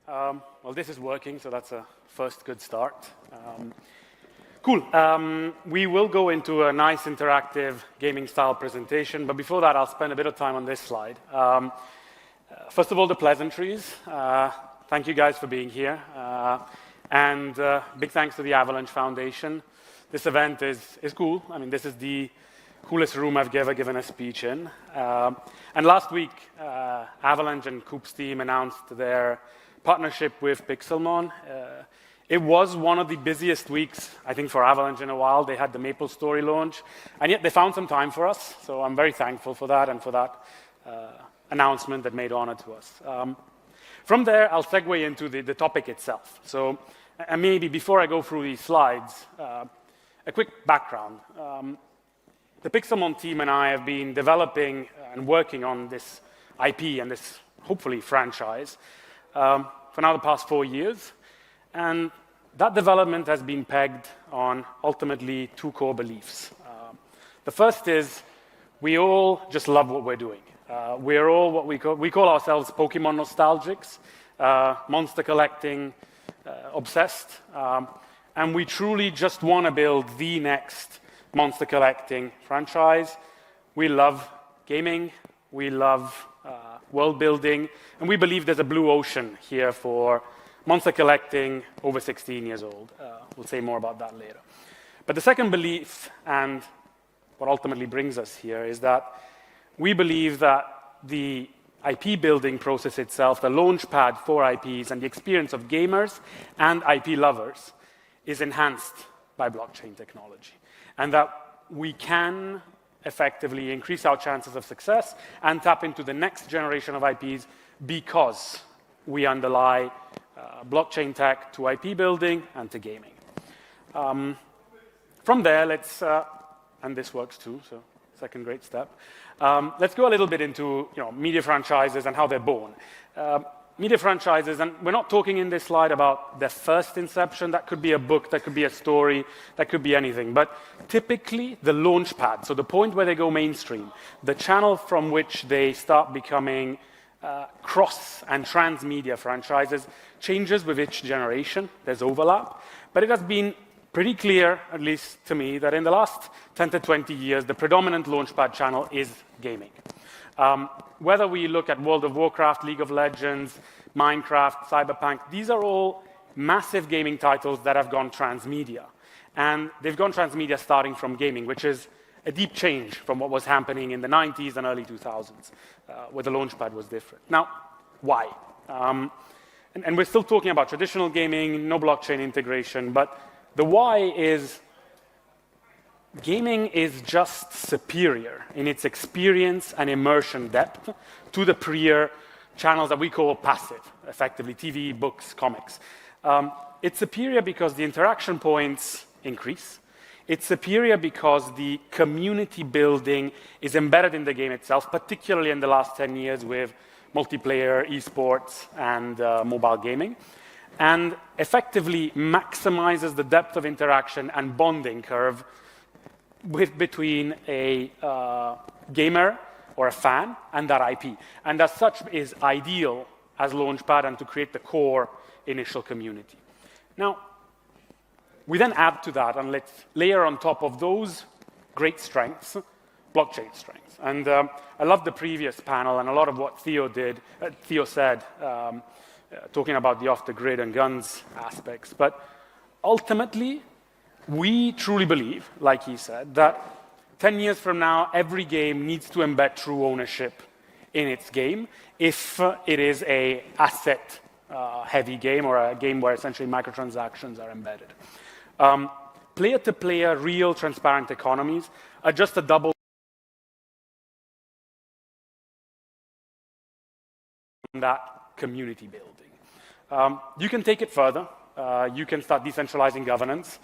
Well, this is working, so that's a first good start. Cool. We will go into a nice interactive gaming-style presentation, but before that, I'll spend a bit of time on this slide. First of all, the pleasantries. Thank you guys for being here. And big thanks to the Avalanche Foundation. This event is cool. I mean, this is the coolest room I've ever given a speech in. And last week, Avalanche and Coop's team announced their partnership with Pixelmon. It was one of the busiest weeks, I think, for Avalanche in a while. They had the MapleStory launch, and yet they found some time for us. So I'm very thankful for that and for that announcement that made honor to us. From there, I'll segue into the topic itself. So, and maybe before I go through these slides, a quick background. The Pixelmon team and I have been developing and working on this IP and this, hopefully, franchise for now the past 4 years. And that development has been pegged on ultimately two core beliefs. The first is we all just love what we're doing. We're all what we call ourselves Pokemon nostalgics, monster collecting obsessed, and we truly just want to build the next monster collecting franchise. We love gaming, we love world building, and we believe there's a blue ocean here for monster collecting over 16 years old. We'll say more about that later. But the second belief, and what ultimately brings us here, is that we believe that the IP building process itself, the launchpad for IPs, and the experience of gamers and IP lovers is enhanced by blockchain technology. And that we can effectively increase our chances of success and tap into the next generation of IPs because we underlie blockchain tech to IP building and to gaming. From there, let's, and this works too, so second great step. Let's go a little bit into media franchises and how they're born. Media franchises, and we're not talking in this slide about their first inception. That could be a book, that could be a story, that could be anything. But typically, the launch pad, so the point where they go mainstream, the channel from which they start becoming cross and transmedia franchises changes with each generation. There's overlap. But it has been pretty clear, at least to me, that in the last 10 to 20 years, the predominant launchpad channel is gaming. Whether we look at World of Warcraft, League of Legends, Minecraft, Cyberpunk, these are all massive gaming titles that have gone transmedia. And they've gone transmedia starting from gaming, which is a deep change from what was happening in the 90s and early 2000s, where the launchpad was different. Now, why? And we're still talking about traditional gaming, no blockchain integration, but the why is gaming is just superior in its experience and immersion depth to the prior channels that we call passive, effectively TV, books, comics. It's superior because the interaction points increase. It's superior because the community building is embedded in the game itself, particularly in the last 10 years with multiplayer, esports, and mobile gaming, and effectively maximizes the depth of interaction and bonding curve between a gamer or a fan and that IP. And as such is ideal as launchpad and to create the core initial community. Now, we then add to that, and let's layer on top of those great strengths, blockchain strengths. And I love the previous panel and a lot of what Theo said, talking about the off-the-grid and guns aspects. But ultimately, we truly believe, like he said, that 10 years from now, every game needs to embed true ownership in its game if it is an asset-heavy game or a game where essentially microtransactions are embedded. Player-to-player, real, transparent economies are just a double that community building. You can take it further. You can start decentralizing governance.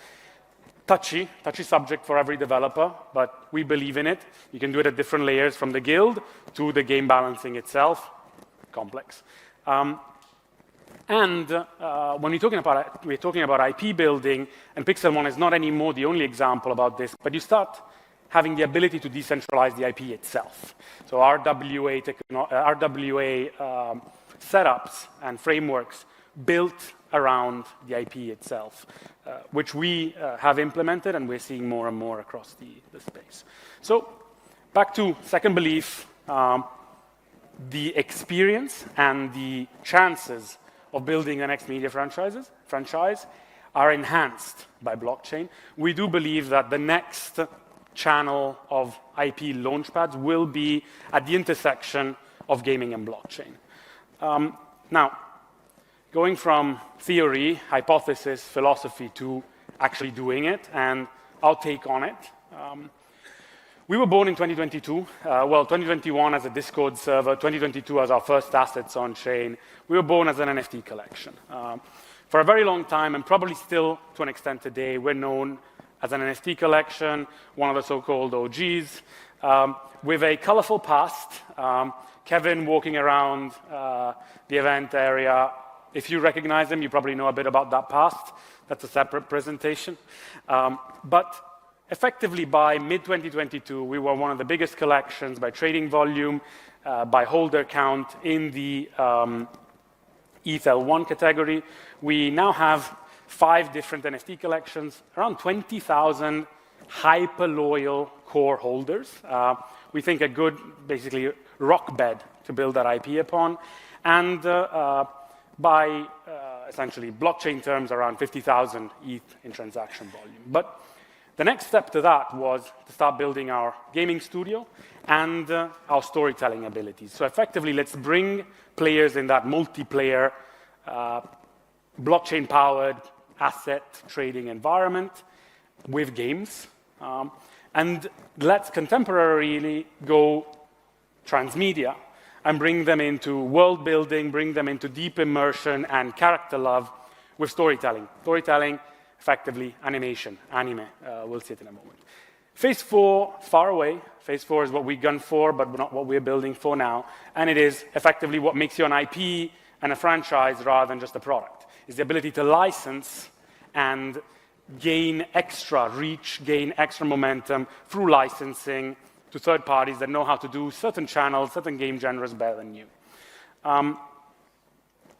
Touchy subject for every developer, but we believe in it. You can do it at different layers, from the guild to the game balancing itself. Complex. And when we're talking about IP building, and Pixelmon is not anymore the only example about this, but you start having the ability to decentralize the IP itself. So RWA setups and frameworks built around the IP itself, which we have implemented, and we're seeing more and more across the space. So back to second belief, the experience and the chances of building the next media franchise are enhanced by blockchain. We do believe that the next channel of IP launchpads will be at the intersection of gaming and blockchain. Now, going from theory, hypothesis, philosophy to actually doing it, and our take on it. We were born in 2022. 2021 as a Discord server, 2022 as our first assets on chain. We were born as an NFT collection. For a very long time, and probably still to an extent today, we're known as an NFT collection, one of the so-called OGs, with a colorful past. Kevin walking around the event area. If you recognize him, you probably know a bit about that past. That's a separate presentation. But effectively, by mid-2022, we were one of the biggest collections by trading volume, by holder count in the ETH-L1 category. We now have 5 different NFT collections, around 20,000 hyper-loyal core holders. We think a good, basically, rock bed to build that IP upon. And by essentially blockchain terms, around 50,000 ETH in transaction volume. But the next step to that was to start building our gaming studio and our storytelling abilities. So effectively, let's bring players in that multiplayer, blockchain-powered asset trading environment with games. And let's contemporarily go transmedia and bring them into world building, bring them into deep immersion and character love with storytelling. Storytelling, effectively, animation, anime. We'll see it in a moment. Phase 4, far away. Phase 4 is what we gun for, but not what we're building for now. And it is effectively what makes you an IP and a franchise rather than just a product. It's the ability to license and gain extra reach, gain extra momentum through licensing to third parties that know how to do certain channels, certain game genres better than you.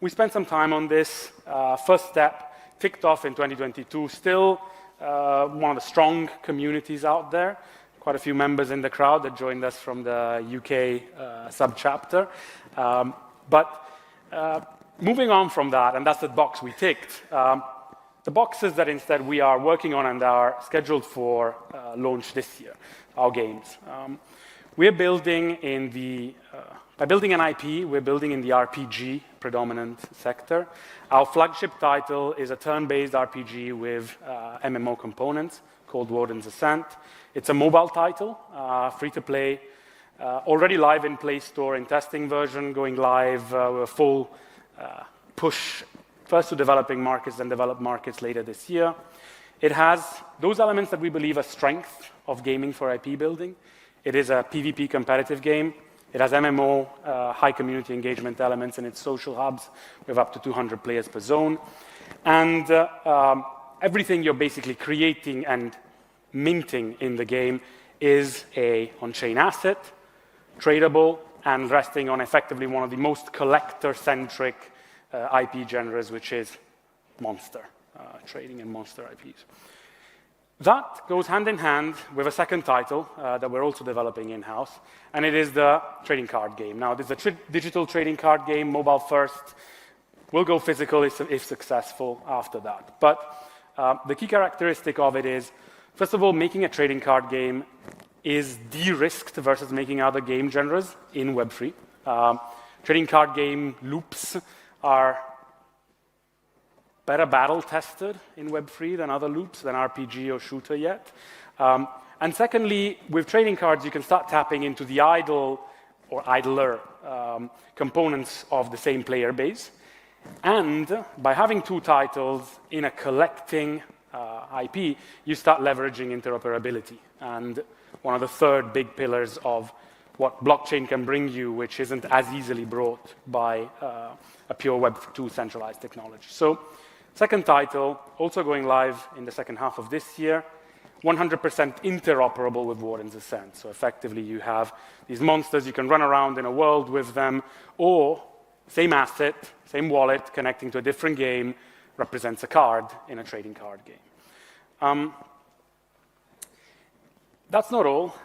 We spent some time on this. First step kicked off in 2022. Still one of the strong communities out there. Quite a few members in the crowd that joined us from the UK sub-chapter. But moving on from that, and that's the box we ticked, the boxes that instead we are working on and are scheduled for launch this year, our games. We're building in the, by building an IP, we're building in the RPG predominant sector. Our flagship title is a turn-based RPG with MMO components called Warden's Ascent. It's a mobile title, free-to-play, already live in Play Store in testing version, going live with a full push first to developing markets, then developed markets later this year. It has those elements that we believe are strength of gaming for IP building. It is a PvP competitive game. It has MMO, high community engagement elements in its social hubs. We have up to 200 players per zone. And everything you're basically creating and minting in the game is a on-chain asset, tradable, and resting on effectively one of the most collector-centric IP genres, which is monster, trading and monster IPs. That goes hand in hand with a second title that we're also developing in-house, and it is the trading card game. Now, this is a digital trading card game, mobile first. We'll go physical if successful after that. But the key characteristic of it is, first of all, making a trading card game is de-risked versus making other game genres in Web3. Trading card game loops are better battle tested in Web3 than other loops, than RPG or shooter yet. And secondly, with trading cards, you can start tapping into the idle or idler components of the same player base. And by having 2 titles in a collecting IP, you start leveraging interoperability. And one of the third big pillars of what blockchain can bring you, which isn't as easily brought by a pure Web2 centralized technology. So, second title, also going live in the second half of this year, 100% interoperable with Warden's Ascent. So effectively, you have these monsters, you can run around in a world with them, or same asset, same wallet connecting to a different game represents a card in a trading card game. That's not all.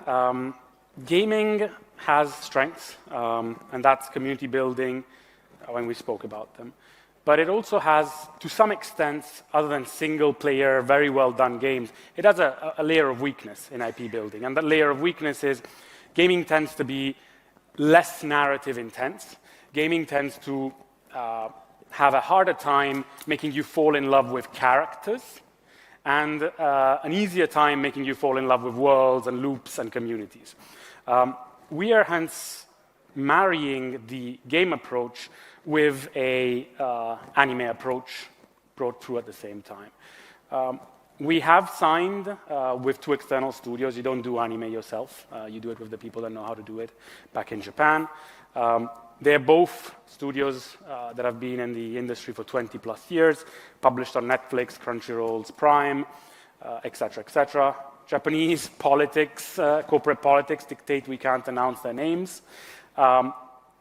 Gaming has strengths, and that's community building when we spoke about them. But it also has, to some extent, other than single-player, very well-done games, it has a layer of weakness in IP building. And that layer of weakness is gaming tends to be less narrative intense. Gaming tends to have a harder time making you fall in love with characters and an easier time making you fall in love with worlds and loops and communities. We are hence marrying the game approach with a anime approach brought through at the same time. We have signed with 2 external studios. You don't do anime yourself. You do it with the people that know how to do it back in Japan. They're both studios that have been in the industry for 20 plus years, published on Netflix, Crunchyroll's Prime, et cetera, et cetera. Japanese politics, corporate politics dictate we can't announce their names.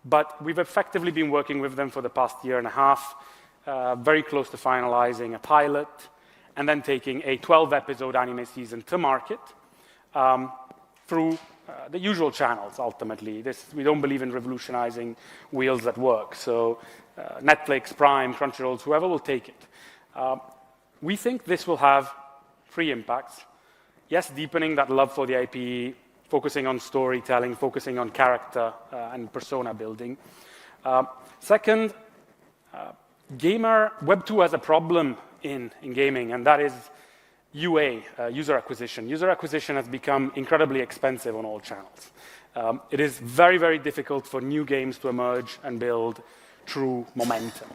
But we've effectively been working with them for the past year and a half, very close to finalizing a pilot, and then taking a 12-episode anime season to market through the usual channels, ultimately. We don't believe in revolutionizing wheels that work. So Netflix, Prime, Crunchyroll, whoever will take it. We think this will have 3 impacts. Yes, deepening that love for the IP, focusing on storytelling, focusing on character and persona building. Second, Web2 has a problem in gaming, and that is UA, user acquisition. User acquisition has become incredibly expensive on all channels. It is very, very difficult for new games to emerge and build true momentum.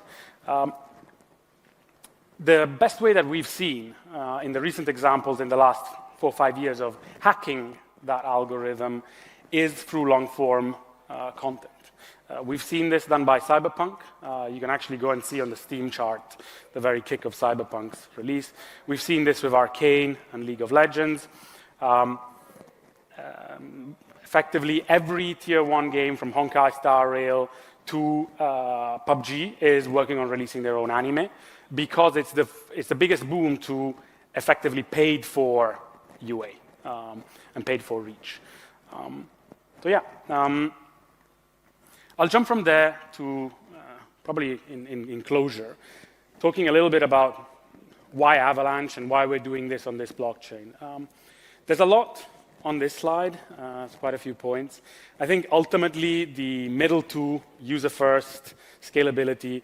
The best way that we've seen in the recent examples in the last 4 or 5 years of hacking that algorithm is through long-form content. We've seen this done by Cyberpunk. You can actually go and see on the Steam chart the very kick of Cyberpunk's release. We've seen this with Arcane and League of Legends. Effectively, every Tier 1 game from Honkai Star Rail to PUBG is working on releasing their own anime because it's the biggest boom to effectively paid for UA and paid for reach. I'll jump from there to probably in closure, talking a little bit about why Avalanche and why we're doing this on this blockchain. There's a lot on this slide. It's quite a few points. I think ultimately the middle 2, user-first, scalability,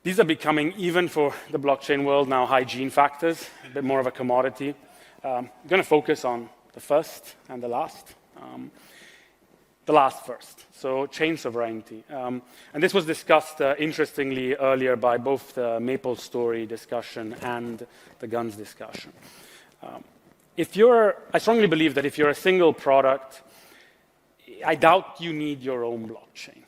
these are becoming, even for the blockchain world now, hygiene factors, a bit more of a commodity. I'm going to focus on the first and the last. The last first, so chain sovereignty. And this was discussed interestingly earlier by both the Maple Story discussion and the Guns discussion. I strongly believe that if you're a single product, I doubt you need your own blockchain.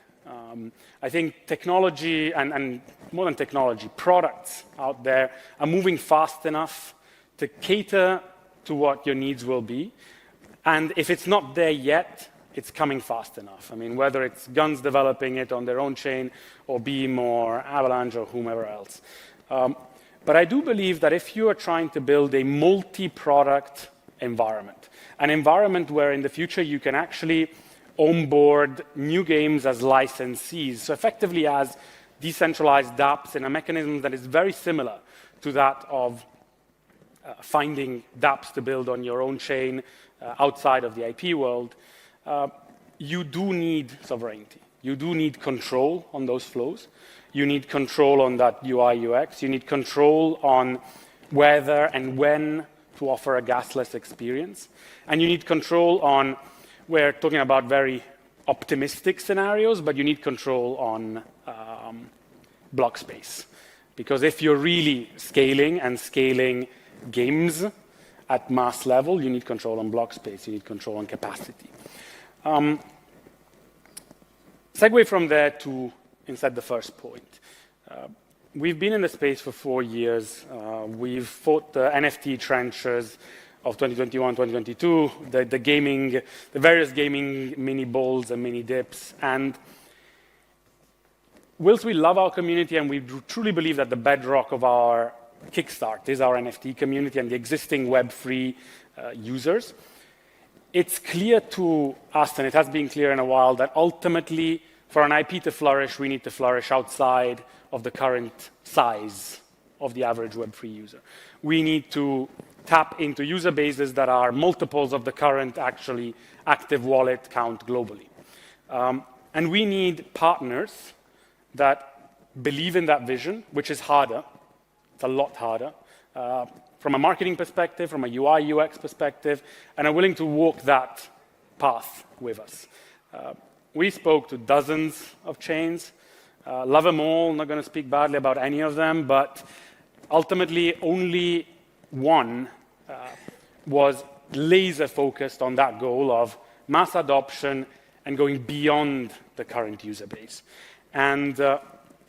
I think technology, and more than technology, products out there are moving fast enough to cater to what your needs will be. And if it's not there yet, it's coming fast enough. I mean, whether it's Guns developing it on their own chain or Beam or Avalanche or whomever else. But I do believe that if you are trying to build a multi-product environment, an environment where in the future you can actually onboard new games as licensees, so effectively as decentralized dApps in a mechanism that is very similar to that of finding dApps to build on your own chain outside of the IP world, you do need sovereignty. You do need control on those flows. You need control on that UI, UX. You need control on whether and when to offer a gasless experience. And you need control on, we're talking about very optimistic scenarios, but you need control on block space. Because if you're really scaling games at mass level, you need control on block space. You need control on capacity. Segue from there to instead the first point. We've been in the space for 4 years. We've fought the NFT trenches of 2021, 2022, the various gaming mini bulls and mini dips. And whilst we love our community and we truly believe that the bedrock of our Kickstart is our NFT community and the existing Web3 users, it's clear to us, and it has been clear in a while, that ultimately, for an IP to flourish, we need to flourish outside of the current size of the average Web3 user. We need to tap into user bases that are multiples of the current actually active wallet count globally. And we need partners that believe in that vision, which is harder. It's a lot harder from a marketing perspective, from a UI, UX perspective, and are willing to walk that path with us. We spoke to dozens of chains. Love them all, not going to speak badly about any of them, but ultimately only one was laser focused on that goal of mass adoption and going beyond the current user base. And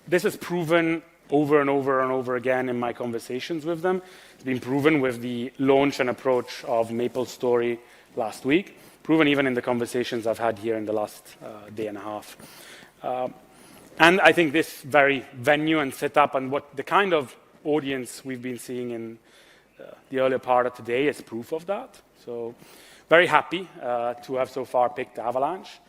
this is proven over and over and over again in my conversations with them. It's been proven with the launch and approach of MapleStory last week, proven even in the conversations I've had here in the last day and a half. And I think this very venue and setup and what the kind of audience we've been seeing in the earlier part of today is proof of that. So very happy to have so far picked Avalanche.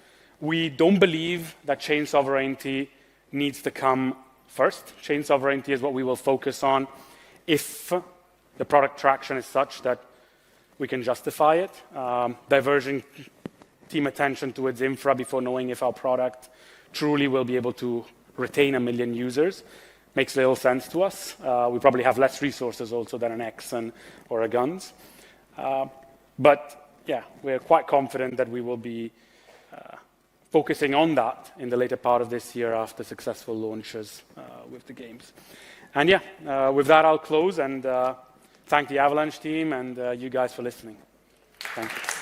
We don't believe that chain sovereignty needs to come first. Chain sovereignty is what we will focus on if the product traction is such that we can justify it. Diverging team attention towards infra before knowing if our product truly will be able to retain 1 million users makes little sense to us. We probably have less resources also than an Exxon or a Guns. But yeah, we're quite confident that we will be focusing on that in the later part of this year after successful launches with the games. And yeah, with that I'll close and thank the Avalanche team and you guys for listening. Thank you.